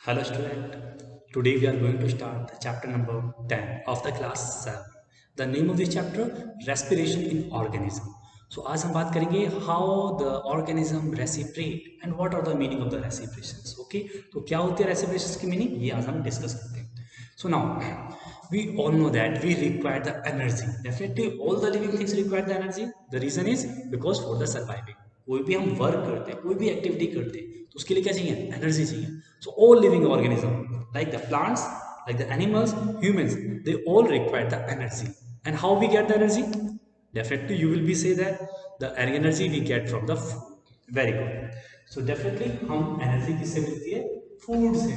Hello student, today we are going to start the chapter number 10 of the class 7. The name of this chapter respiration in organism. So आज हम बात करेंगे how the organism respirate and what are the meaning of the respirations. Okay, तो क्या होती है respirations की meaning ये आज हम discuss करते हैं. So now we all know that we require the energy. Definitely all the living things require the energy. The reason is because for the surviving. कोई भी हम वर्क करते हैं कोई भी एक्टिविटी करते हैं तो उसके लिए क्या चाहिए एनर्जी चाहिए so all living organism like the plants like the animals humans they all require the energy and how we get the energy definitely you will be say that the energy we get from the food very good so definitely हम energy किससे मिलती है food से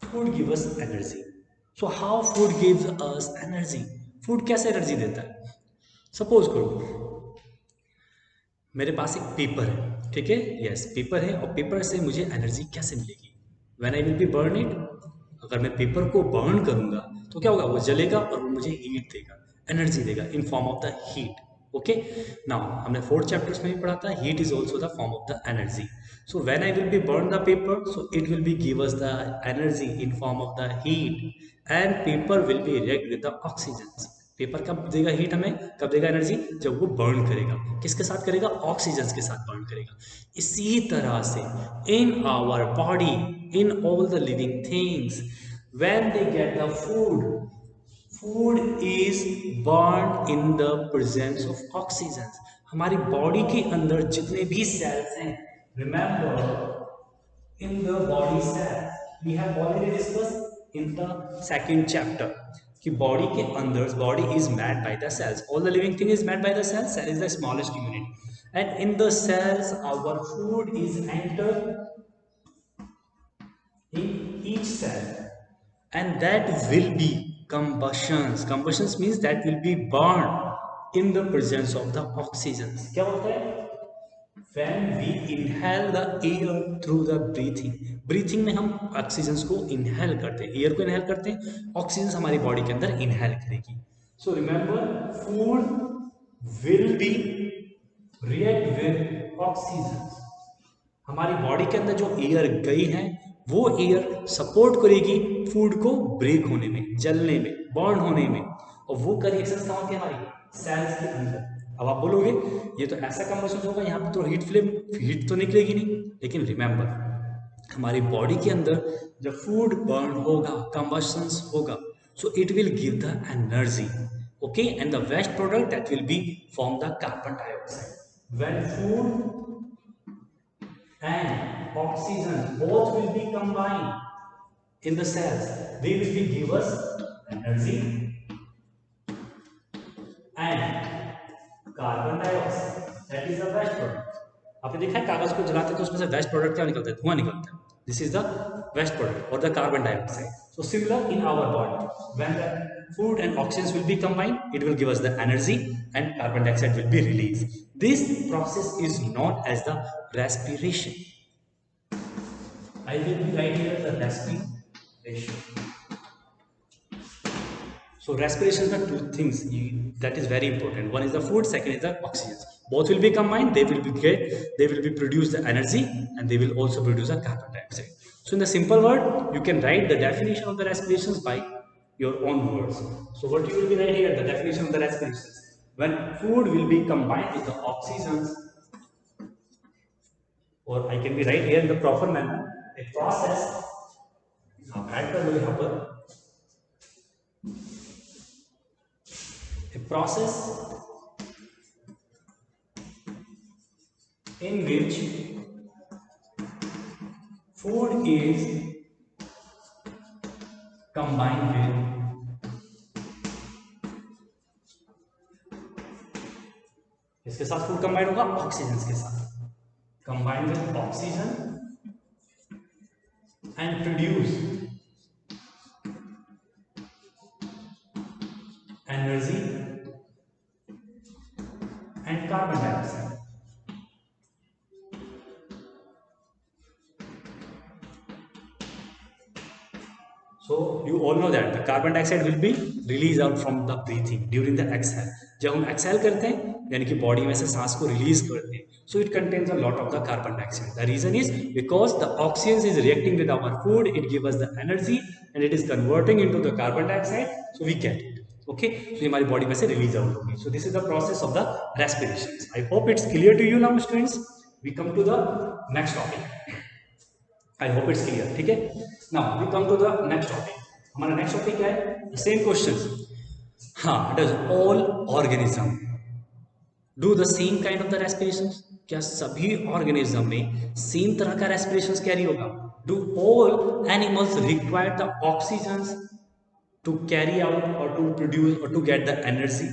food give us energy so how food gives us energy food कैसे energy देता है suppose करो मेरे पास एक पेपर है ठीक है यस पेपर है और पेपर से मुझे एनर्जी कैसे मिलेगी when I will be burn it अगर मैं पेपर को बर्न करूंगा तो क्या होगा वो जलेगा और वो मुझे हीट देगा एनर्जी देगा in form of the heat okay now हमने फोर्थ चैप्टर्स में भी पढ़ा था heat is also the form of the energy so when I will be burn the paper so it will be give us the energy in form of the heat and paper will be react with the oxygen paper कब देगा heat हमें कब देगा energy जब वो burn करेगा किसके साथ करेगा ऑक्सीजन के साथ बर्न करेगा इसी तरह से in our body in all the living things when they get the food food is burn in the presence of oxygen हमारी बॉडी के अंदर जितने भी सेल्स हैं remember in the body cell. We have already discussed in the second chapter कि body के अंदर body is made by the cells. All the living thing is made by the cells. Cell is the smallest unit. And in the cells, our food is entered in each cell. And that will be combustions. Combustions means that will be burned in the presence of the oxygens. क्या होता है when we inhale the air through the breathing में हम oxygen को inhale करते हैं air को inhale करते हैं ऑक्सीजन हमारी बॉडी के अंदर इनहेल करेगी so remember food will B react with oxygen हमारी बॉडी के अंदर जो एयर गई है वो एयर सपोर्ट करेगी फूड को ब्रेक होने में जलने में बर्न होने में और वो रिएक्शन कहाँ होती है हमारी सेल्स के अंदर अब आप बोलोगे ये तो ऐसा कंबशन होगा यहाँ पे तो हीट फ्लेम हीट तो निकलेगी नहीं लेकिन रिमेंबर हमारी बॉडी के अंदर जब फूड बर्न होगा कंबशन होगा so it will give the energy okay and the waste product that will be from the carbon dioxide when food and oxygen both will be combined in the cells they will be give us energy and carbon dioxide that is the waste product आपने देखा है कागज को जलाते तो उसमें से waste product क्या निकलता है धुआं निकलता है this is the waste product और the carbon dioxide so similar in our body when the food and oxygen will be combined it will give us the energy and carbon dioxide will be released this process is known as the respiration I will be writing here the respiration. So respiration are two things that is very important. One is the food, second is the oxygen. Both will be combined, they will be great, they will be produce the energy and they will also produce a carbon dioxide. So in the simple word, you can write the definition of the respirations by your own words. So what you will be writing here, the definition of the respirations. When food will be combined with the oxygens, or I can be write here in the proper manner, a process आप add कर लो यहाँ पर a process in which food is combined with इसके साथ food combined होगा oxygen के साथ combined with oxygen and produce energy and carbon dioxide. So you all know that the carbon dioxide will be released out from the breathing during the exhale. जब हम exhale करते हैं यानी कि body में से सांस को रिलीज करते हैं, so it contains a lot of the carbon dioxide. The reason is because the oxygen is reacting with our food, it gives us the energy and it is converting into the carbon dioxide, so we get it. Okay, so हमारी body में से release out होगी. So this is the process of the respiration. I hope it's clear to you now, students. We come to the next topic. I hope it's clear. ठीक है. Now we come to the next topic. हमारा next topic क्या है? The same questions. हाँ, does all organism do the same kind of the respirations? क्या सभी organism में same तरह का respirations कैरी होगा? Do all animals require the oxygens to carry out or to produce or to get the energy?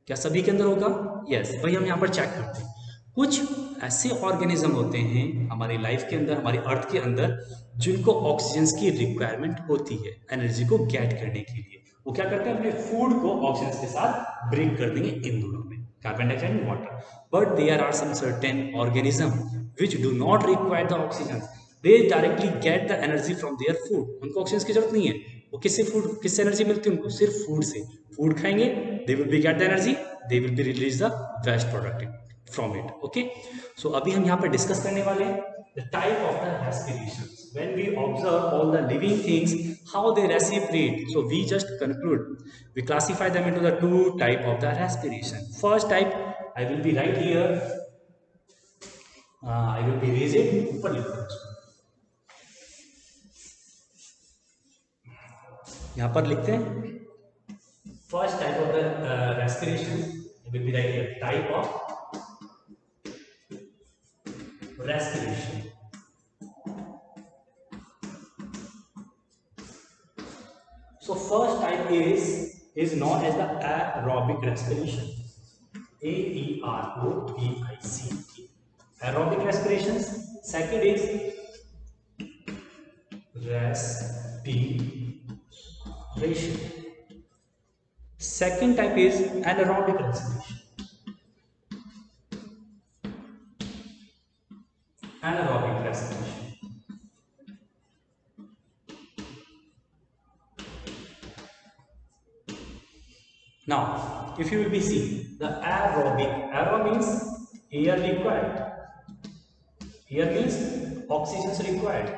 क्या सभी के अंदर होगा? Yes. वही हम यहाँ पर चेक करते हैं. कुछ ऐसे ऑर्गेनिज्म होते हैं हमारी लाइफ के अंदर, हमारी अर्थ के अंदर, जिनको ऑक्सीजन की रिक्वायरमेंट होती है एनर्जी को गेट करने के लिए. वो क्या करते हैं? अपने फूड को ऑक्सीजन के साथ ब्रेक कर देंगे इन दोनों में, carbon dioxide and water. But there are some certain organism which do not require the oxygen. They directly get the energy from their food. उनको ऑक्सीजन की जरूरत नहीं है. वो किससे एनर्जी मिलती है उनको? सिर्फ फूड से. फूड खाएंगे, they will be get the energy, they will be release the waste product from it. Okay, so अभी हम यहाँ पर डिस्कस करने वाले हैं the type of the respirations. When we observe all the living things, how they respirate. So we just conclude, we classify them into the two type of the respiration. First type, I will be right here. I will be raising ऊपर लिखता हूँ. यहाँ पर लिखते हैं first type of the respiration. I will be right here. Type of respiration. So first type is known as the aerobic respiration. AEROBIC. Aerobic respirations. Second is respiration. Second type is anaerobic respiration. Anaerobic respiration. Now, if you will be seeing the aerobic, aero means air required. Air means oxygen is required.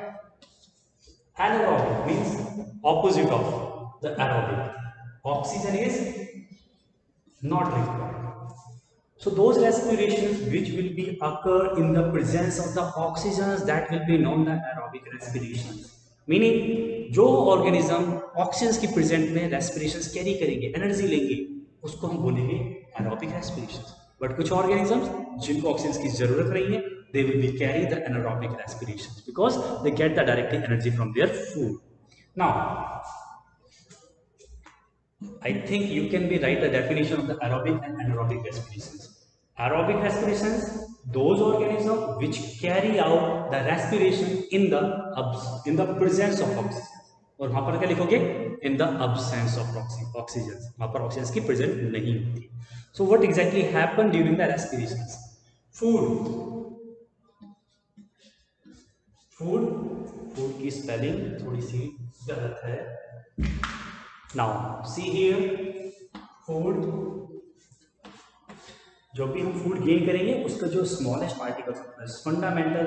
Anaerobic means opposite of the aerobic. Oxygen is not required. So those respirations which will be occur in the presence of the oxygens, that will be known the aerobic respirations. Meaning जो organism oxygen की present में रेस्पिरेशंस carry करेंगे, energy लेंगे, उसको हम बोलेंगे aerobic रेस्पिरेशंस. But कुछ organisms जिनको ऑक्सीजन की जरूरत नहीं है, they will be carry the anaerobic respirations because they get the directly energy from their food. Now I think you can be write the definition of the aerobic and anaerobic respirations. Aerobic respirations, those organisms which carry out the respiration in the presence of oxygen. और वहां पर क्या लिखोगे? In the absence of oxygen. वहां पर oxygen की present नहीं होती. So what exactly happen during the respirations? Food की स्पेलिंग थोड़ी सी गलत है. Now see here, food, जो भी हम फूड गेन करेंगे उसका जो स्मॉलेस्ट पार्टिकल्स होता है, फंडामेंटल,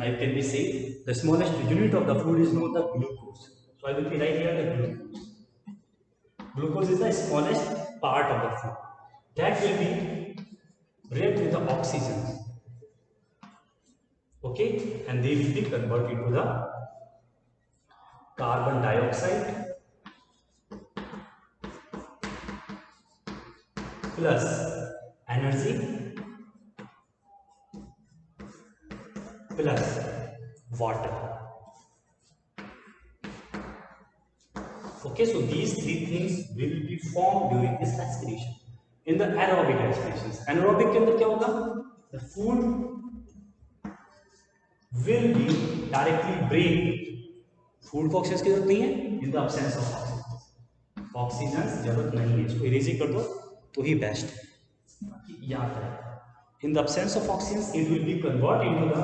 आई कैन बी से the smallest unit of the food is known the glucose. So I will be right here the glucose. Glucose is the smallest part of the food that will be react with the oxygen. Okay, and they will be converted into the carbon dioxide plus energy plus water. Okay, so these three things will be formed during this respiration. In the aerobic respirations, aerobic के अंदर क्या होगा? The food will be directly break. Food को oxygen की जरूरत नहीं है. In the absence of oxygen, oxygen जरूरत नहीं है. इसको इरेज कर दो तो ही बेस्ट है. याद है, in the absence of oxygen it will be converted into the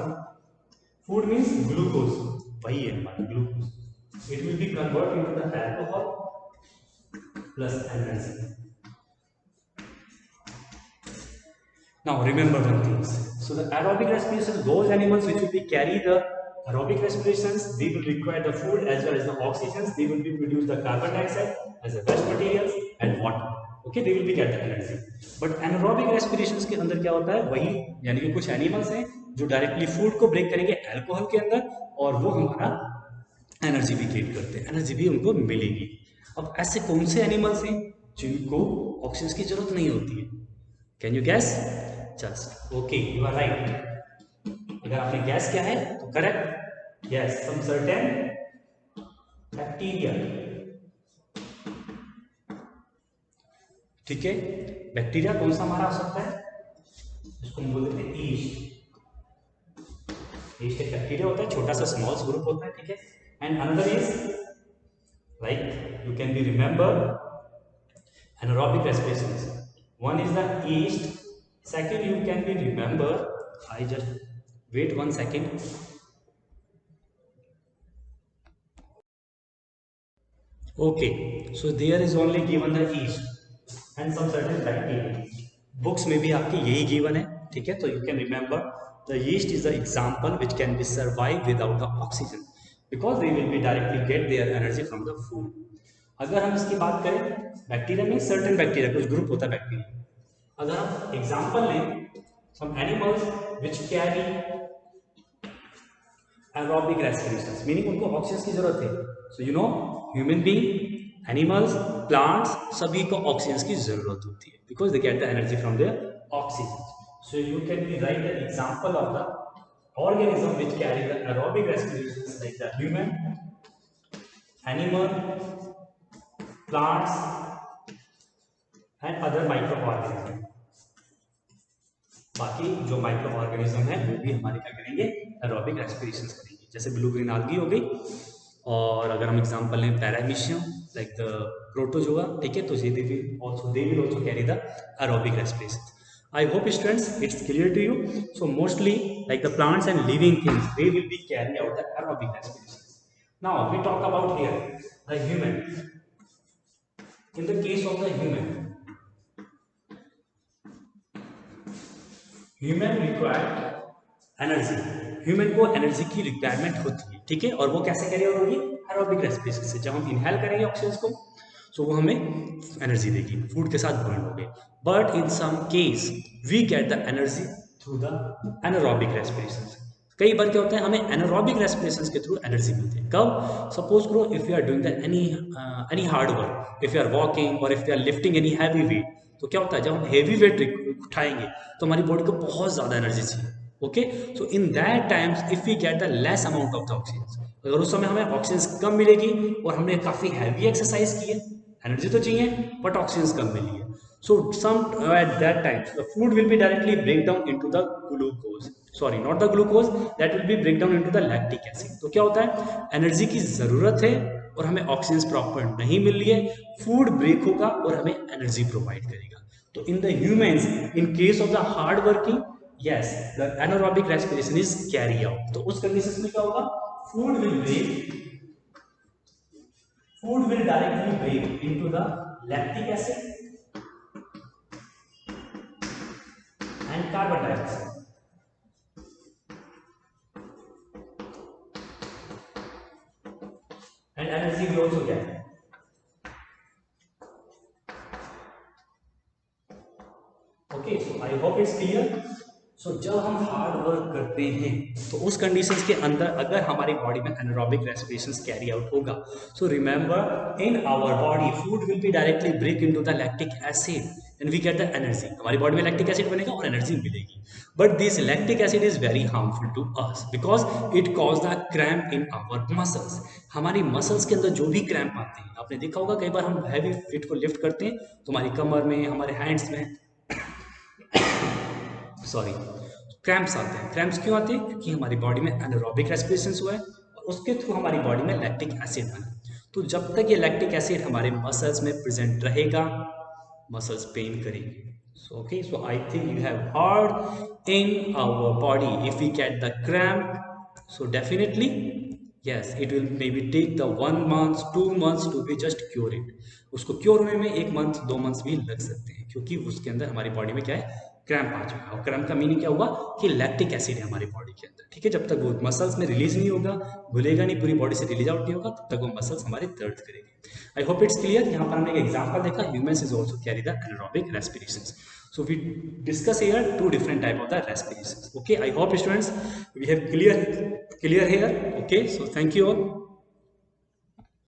food means glucose. वही है हमारा glucose. it will be converted into the alcohol plus energy. Now remember one thing. So the aerobic respiration, those animals which will be carry the aerobic respirations, they will require the food as well as the oxygens. They will be produce the carbon dioxide as a waste materials and water. Okay, they will be get the energy. But anaerobic respirations के अंदर क्या होता है, वही यानी कि कुछ animals हैं जो डायरेक्टली फूड को ब्रेक करेंगे अल्कोहल के अंदर और वो हमारा एनर्जी भी क्रिएट करते हैं, एनर्जी भी उनको मिलेगी। अब ऐसे कौन से एनिमल्स हैं जिनको ऑक्सीजन की जरूरत नहीं होती है? Can you guess? Just okay, you are right. अगर आपने गैस किया है तो correct, yes, some certain bacteria. ठीक है, बैक्टीरिया कौन सा हमारा हो सकता है? इसको हम बोलते हैं ईस्ट। ईस्ट एक बैक्टीरिया होता है, छोटा सा स्मॉल ग्रुप होता है, ठीक है। And another is like you can be remember anaerobic respirations. One is the yeast. Second, you can be remember. I just wait 1 second. Okay, so there is only given the yeast and some certain bacteria. Books में भी आपके यही given है, ठीक है। तो you can remember the yeast is the example which can be survive without the oxygen because they will be directly get their energy from the food. अगर हम इसकी बात करें बैक्टीरिया में, सर्टेन बैक्टीरिया कुछ ग्रुप होता है बैक्टीरिया। अगर हम एग्जांपल लें some animals which carry aerobic respirations, meaning उनको ऑक्सीजन की जरूरत है। So you know human being, animals, plants, सभी को ऑक्सीजन की जरूरत होती है because they get the energy from their oxygen. So you can be right the example of the organism which carry the aerobic respirations like the human, animal, plants and other microorganism। बाकी जो micro organism है वो भी हमारे क्या करेंगे, aerobic रेस्पिरेशंस करेंगे, जैसे ब्लू ग्रीन आल्गी हो गई। और अगर हम एग्जांपल लें पैरामीशियम लाइक द प्रोटोजोआ, ठीक है, तो they will also carry the aerobic respirations. I hope students it's clear to you. So mostly like the plants and living things, they will be carrying out the aerobic respirations. Now we talk about here the human. In the case of the human require energy. Human को energy की requirement होती है, ठीक है, और वो कैसे carry out होगी, एरोबिक रेस्पिरेशन से। जब हम इनहेल करेंगे ऑक्सीजन को तो वो हमें एनर्जी देगी, फूड के साथ बर्न हो गए। But in some case we get the energy through the anaerobic respiration. कई बार क्या होता है, हमें एनारोबिक रेस्पिरेशन के थ्रू एनर्जी मिलती है। कब? सपोज करो if you are doing the any hard work, if you are walking और if you are lifting any heavy weight, तो क्या होता है जब हम हेवी वेट उठाएंगे तो हमारी बॉडी को बहुत ज्यादा एनर्जी चाहिए। Okay, so in that times if we get the less amount of the oxygen, अगर उस समय हमें ऑक्सीजन कम मिलेगी और हमने काफी हैवी एक्सरसाइज की है, एनर्जी तो चाहिए बट ऑक्सीजन कम मिली है, so some at that time the food will be directly break down into the glucose, sorry not the glucose, that will be break down into the lactic acid। तो क्या होता है, energy की जरूरत है और हमें ऑक्सीजन प्रॉपर नहीं मिल रही है, फूड ब्रेक होगा और हमें एनर्जी प्रोवाइड करेगा। तो in the humans in case of the hard working, yes the anaerobic respiration is carry out। तो उस कंडीशन में क्या होगा, food will directly break into the lactic acid and carbon dioxide, and energy we also get। okay, so I hope it's clear। सो जब हम hard work करते हैं तो उस कंडीशंस के अंदर अगर हमारी बॉडी में एनारोबिक रेस्पिरेशंस कैरी आउट होगा, so remember in our body food will be directly break into the lactic acid and we get the energy. हमारी बॉडी में लैक्टिक एसिड बनेगा और एनर्जी मिलेगी। But this lactic acid is very harmful to us because it cause the cramp in our muscles. हमारी muscles के अंदर जो भी क्रैम्प आते हैं, आपने देखा होगा कई बार हम हैवी वेट को लिफ्ट करते हैं तो हमारी कमर में, हमारे हैंड्स में सॉरी क्रैम्प्स आते हैं। क्रैम्प्स क्यों आते हैं? क्योंकि हमारी बॉडी में एनारोबिक रेस्पिरेशन हुआ है और उसके थ्रू हमारी बॉडी में लैक्टिक एसिड बना। तो जब तक ये लैक्टिक एसिड हमारे मसल्स में प्रेजेंट रहेगा, मसल्स पेन करेंगे। So okay, so I think you have heard in our body if we get the cramp, so definitely yes it will may be take the 1 month 2 months to be just cure it. उसको cure होने में 1 month 2 months भी लग सकते हैं, क्योंकि उसके अंदर हमारी बॉडी में क्या है, क्रैम्प आ चुका है। और क्रैम्प का मीनिंग क्या हुआ कि लैक्टिक एसिड है हमारी बॉडी के अंदर, ठीक है। जब तक वो मसल्स में रिलीज नहीं होगा, घुलेगा नहीं, पूरी बॉडी से रिलीज आउट नहीं होगा, तब तक वो मसल्स हमारे दर्द करेगी। I hope it's clear. यहाँ पर हमने एक एग्जाम्पल देखा, humans is also carry the anaerobic respiration. So we discuss here 2 different type of the respirations. Okay, I hope students we have clear here. Okay, so thank you all.